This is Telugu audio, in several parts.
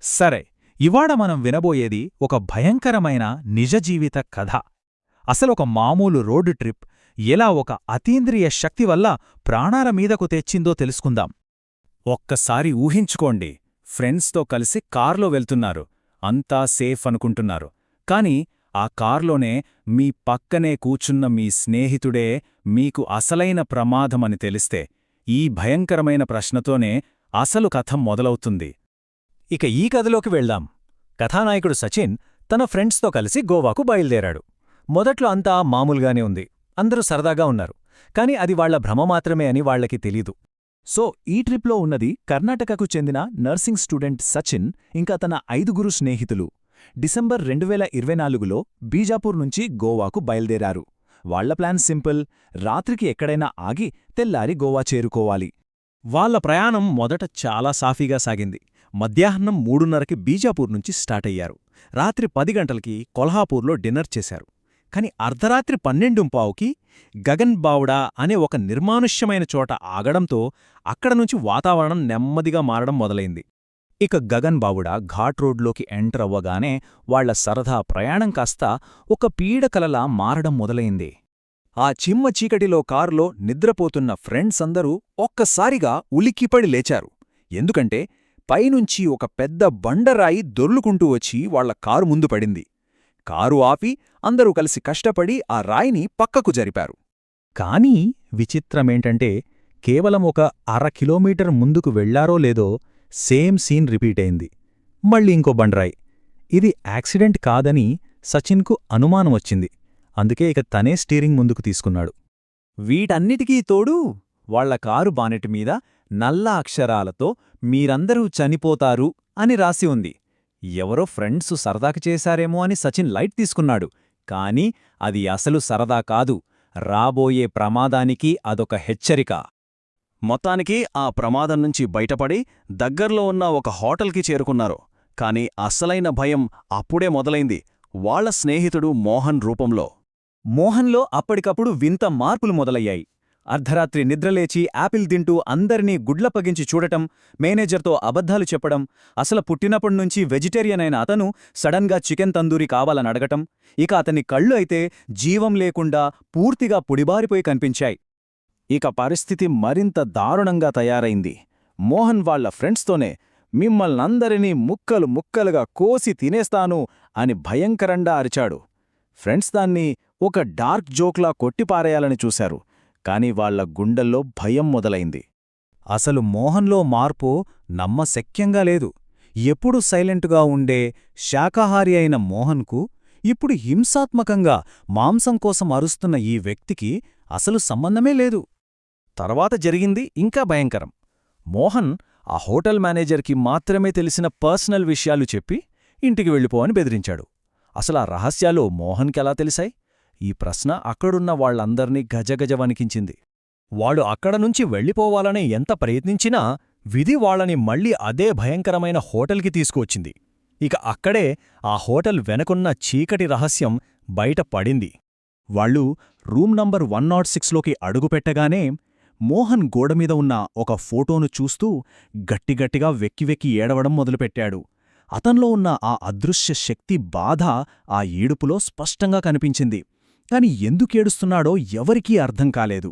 సరే, ఇవాళ మనం వినబోయేది ఒక భయంకరమైన నిజజీవిత కథ. అసలొక మామూలు రోడ్డు ట్రిప్ ఎలా ఒక అతీంద్రియ శక్తి వల్ల ప్రాణాల మీదకు తెచ్చిందో తెలుసుకుందాం. ఒక్కసారి ఊహించుకోండి, ఫ్రెండ్స్తో కలిసి కార్లో వెళ్తున్నారు. అంతా సేఫ్ అనుకుంటున్నారు. కాని ఆ కార్లోనే మీ పక్కనే కూచున్న మీ స్నేహితుడే మీకు అసలైన ప్రమాదమని తెలిస్తే ఈ భయంకరమైన ప్రశ్నతోనే అసలు కథ మొదలవుతుంది. ఇక ఈ కథలోకి వెళ్దాం. కథానాయకుడు సచిన్ తన ఫ్రెండ్స్తో కలిసి గోవాకు బయలుదేరాడు. మొదట్లో అంతా మామూలుగానే ఉంది, అందరూ సరదాగా ఉన్నారు. కాని అది వాళ్ల భ్రమ మాత్రమే అని వాళ్లకి తెలీదు. సో ఈ ట్రిప్లో ఉన్నది కర్ణాటకకు చెందిన నర్సింగ్ స్టూడెంట్ సచిన్ ఇంకా తన 5 స్నేహితులు. డిసెంబర్ 2024లో బీజాపూర్ నుంచి గోవాకు బయలుదేరారు. వాళ్ల ప్లాన్ సింపుల్, రాత్రికి ఎక్కడైనా ఆగి తెల్లారి గోవా చేరుకోవాలి. వాళ్ల ప్రయాణం మొదట చాలా సాఫీగా సాగింది. మధ్యాహ్నం 3:30కి బీజాపూర్ నుంచి స్టార్ట్ అయ్యారు. రాత్రి 10 గంటలకి కొల్హాపూర్లో డిన్నర్ చేశారు. కాని అర్ధరాత్రి 12:15కి గగన్ బావుడా అనే ఒక నిర్మానుష్యమైన చోట ఆగడంతో అక్కడనుంచి వాతావరణం నెమ్మదిగా మారడం మొదలైంది. ఇక గగన్ బావుడా ఘాట్ రోడ్లోకి ఎంటర్ అవ్వగానే వాళ్ల సరదా ప్రయాణం కాస్త ఒక పీడకలలా మారడం మొదలైంది. ఆ చిమ్మ చీకటిలో కారులో నిద్రపోతున్న ఫ్రెండ్స్ అందరూ ఒక్కసారిగా ఉలిక్కిపడి లేచారు. ఎందుకంటే పైనుంచి ఒక పెద్ద బండరాయి దొర్లుకుంటూ వచ్చి వాళ్ల కారు ముందు పడింది. కారు ఆపి అందరూ కలిసి కష్టపడి ఆ రాయిని పక్కకు జరిపారు. కానీ విచిత్రమేంటంటే కేవలం ఒక 1/2 కిలోమీటర్ ముందుకు వెళ్లారో లేదో సేమ్ సీన్ రిపీట్ అయింది. మళ్ళీ ఇంకో బండరాయి. ఇది యాక్సిడెంట్ కాదని సచిన్కు అనుమానం వచ్చింది. అందుకే ఇక తనే స్టీరింగ్ ముందుకు తీసుకున్నాడు. వీటన్నిటికీ తోడు వాళ్ల కారు బానెట్ మీద నల్ల అక్షరాలతో మీరందరూ చనిపోతారు అని రాసి ఉంది. ఎవరో ఫ్రెండ్స్ సరదాకి చేశారేమో అని సచిన్ లైట్ తీసుకున్నాడు. కాని అది అసలు సరదా కాదు, రాబోయే ప్రమాదానికి అదొక హెచ్చరిక. మొత్తానికి ఆ ప్రమాదం నుంచి బయటపడి దగ్గర్లో ఉన్న ఒక హోటల్కి చేరుకున్నారు. కాని అసలైన భయం అప్పుడే మొదలైంది, వాళ్ల స్నేహితుడు మోహన్ రూపంలో. మోహన్లో అప్పటికప్పుడు వింత మార్పులు మొదలయ్యాయి. అర్ధరాత్రి నిద్రలేచి యాపిల్ తింటూ అందరినీ గుడ్లప్పగించి చూడటం, మేనేజర్తో అబద్ధాలు చెప్పడం, అసలు పుట్టినప్పటినుంచి వెజిటేరియన్ అయిన అతను సడన్గా చికెన్ తందూరి కావాలనడగటం, ఇక అతని కళ్ళు అయితే జీవం లేకుండా పూర్తిగా పుడిబారిపోయి కనిపించాయి. ఇక పరిస్థితి మరింత దారుణంగా తయారైంది. మోహన్ వాళ్ల ఫ్రెండ్స్తోనే మిమ్మల్నందరినీ ముక్కలు ముక్కలుగా కోసి తినేస్తాను అని భయంకరంగా అరిచాడు. ఫ్రెండ్స్ దాన్ని ఒక డార్క్ జోక్లా కొట్టిపారేయాలని చూశారు. కాని వాళ్ల గుండెల్లో భయం మొదలైంది. అసలు మోహన్లో మార్పు నమ్మశక్యంగా లేదు. ఎప్పుడు సైలెంటుగా ఉండే శాకాహారి అయిన మోహన్కు ఇప్పుడు హింసాత్మకంగా మాంసం కోసం అరుస్తున్న ఈ వ్యక్తికి అసలు సంబంధమే లేదు. తర్వాత జరిగింది ఇంకా భయంకరం. మోహన్ ఆ హోటల్ మేనేజర్కి మాత్రమే తెలిసిన పర్సనల్ విషయాలు చెప్పి ఇంటికి వెళ్ళిపోవని బెదిరించాడు. అసలా రహస్యాలు మోహన్కెలా తెలిసాయి? ఈ ప్రశ్న అక్కడున్న వాళ్లందర్నీ గజగజ వణికించింది. వాళ్లు అక్కడనుంచి వెళ్ళిపోవాలని ఎంత ప్రయత్నించినా విధి వాళ్లని మళ్లీ అదే భయంకరమైన హోటల్కి తీసుకువచ్చింది. ఇక అక్కడే ఆ హోటల్ వెనకున్న చీకటి రహస్యం బయట పడింది. వాళ్లు రూమ్ నంబర్ 106లోకి అడుగుపెట్టగానే మోహన్ గోడమీద ఉన్న ఒక ఫోటోను చూస్తూ గట్టిగట్టిగా వెక్కివెక్కి ఏడవడం మొదలుపెట్టాడు. అతన్లో ఉన్న ఆ అదృశ్య శక్తి బాధ ఆ ఏడుపులో స్పష్టంగా కనిపించింది. కాని ఎందుకేడుస్తున్నాడో ఎవరికీ అర్థం కాలేదు.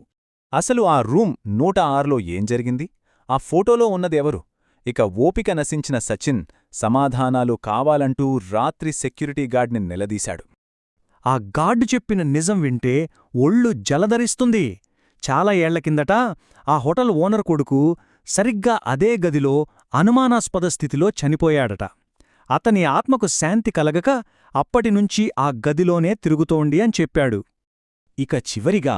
అసలు ఆ రూమ్ 106లో ఏం జరిగింది? ఆ ఫోటోలో ఉన్నదెవరు? ఇక ఓపిక నశించిన సచిన్ సమాధానాలు కావాలంటూ రాత్రి సెక్యూరిటీ గార్డ్ని నిలదీశాడు. ఆ గార్డు చెప్పిన నిజం వింటే ఒళ్ళు జలధరిస్తుంది. చాలా ఏళ్ల కిందట ఆ హోటల్ ఓనర్ కొడుకు సరిగ్గా అదే గదిలో అనుమానాస్పద స్థితిలో చనిపోయాడట. అతని ఆత్మకు శాంతి కలగక అప్పటినుంచి ఆ గదిలోనే తిరుగుతోండి అని చెప్పాడు. ఇక చివరిగా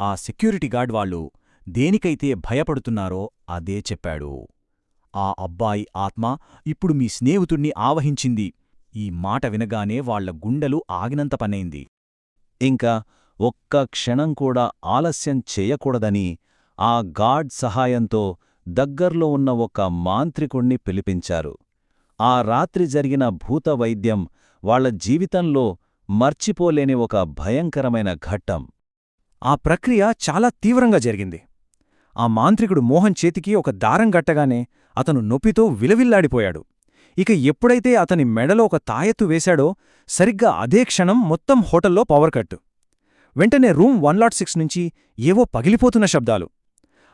ఆ సెక్యూరిటీ గార్డ్ వాళ్ళు దేనికైతే భయపడుతున్నారో అదే చెప్పాడు. ఆ అబ్బాయి ఆత్మ ఇప్పుడు మీ స్నేహితుణ్ణి ఆవహించింది. ఈ మాట వినగానే వాళ్ల గుండెలు ఆగినంత పనైంది. ఇంకా ఒక్క క్షణం కూడా ఆలస్యం చేయకూడదని ఆ గార్డ్ సహాయంతో దగ్గర్లో ఉన్న ఒక మాంత్రికుణ్ణి పిలిపించారు. ఆ రాత్రి జరిగిన భూతవైద్యం వాళ్ల జీవితంలో మర్చిపోలేని ఒక భయంకరమైన ఘట్టం. ఆ ప్రక్రియ చాలా తీవ్రంగా జరిగింది. ఆ మాంత్రికుడు మోహన్ చేతికి ఒక దారం గట్టగానే అతను నొప్పితో విలవిల్లాడిపోయాడు. ఇక ఎప్పుడైతే అతని మెడలో ఒక తాయెత్తు వేశాడో సరిగ్గా అదే క్షణం మొత్తం హోటల్లో పవర్ కట్. వెంటనే రూమ్ 106 నుంచి ఏవో పగిలిపోతున్న శబ్దాలు.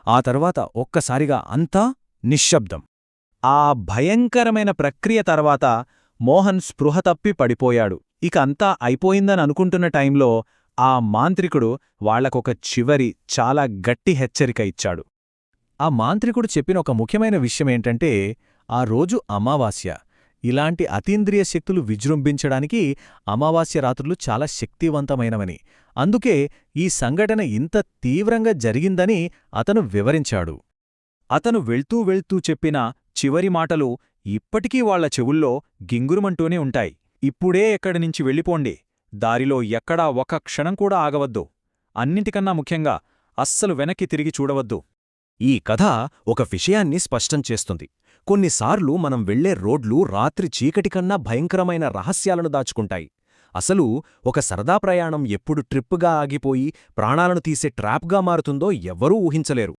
ఆ తర్వాత ఒక్కసారిగా అంతా నిశ్శబ్దం. ఆ భయంకరమైన ప్రక్రియ తర్వాత మోహన్ స్పృహ తప్పి పడిపోయాడు. ఇక అంతా అయిపోయిందని అనుకుంటున్న టైంలో ఆ మాంత్రికుడు వాళ్లకొక చివరి చాలా గట్టి హెచ్చరిక ఇచ్చాడు. ఆ మాంత్రికుడు చెప్పిన ఒక ముఖ్యమైన విషయమేంటంటే, ఆ రోజు అమావాస్య. ఇలాంటి అతీంద్రియ శక్తులు విజృంభించడానికి అమావాస్య రాత్రులు చాలా శక్తివంతమైనవని, అందుకే ఈ సంఘటన ఇంత తీవ్రంగా జరిగిందని అతను వివరించాడు. అతను వెళ్తూ వెళ్తూ చెప్పిన చివరి మాటలు ఇప్పటికీ వాళ్ల చెవుల్లో గింగురుమంటూనే ఉంటాయి. ఇప్పుడే ఎక్కడినుంచి వెళ్ళిపోండి. దారిలో ఎక్కడా ఒక్క క్షణం కూడా ఆగవద్దు. అన్నింటికన్నా ముఖ్యంగా అస్సలు వెనక్కి తిరిగి చూడవద్దు. ఈ కథ ఒక విషయాన్ని స్పష్టం చేస్తుంది. కొన్నిసార్లు మనం వెళ్లే రోడ్లు రాత్రి చీకటికన్నా భయంకరమైన రహస్యాలను దాచుకుంటాయి. అసలు ఒక సరదా ప్రయాణం ఎప్పుడు ట్రిప్పుగా ఆగిపోయి ప్రాణాలను తీసే ట్రాప్గా మారుతుందో ఎవ్వరూ ఊహించలేరు.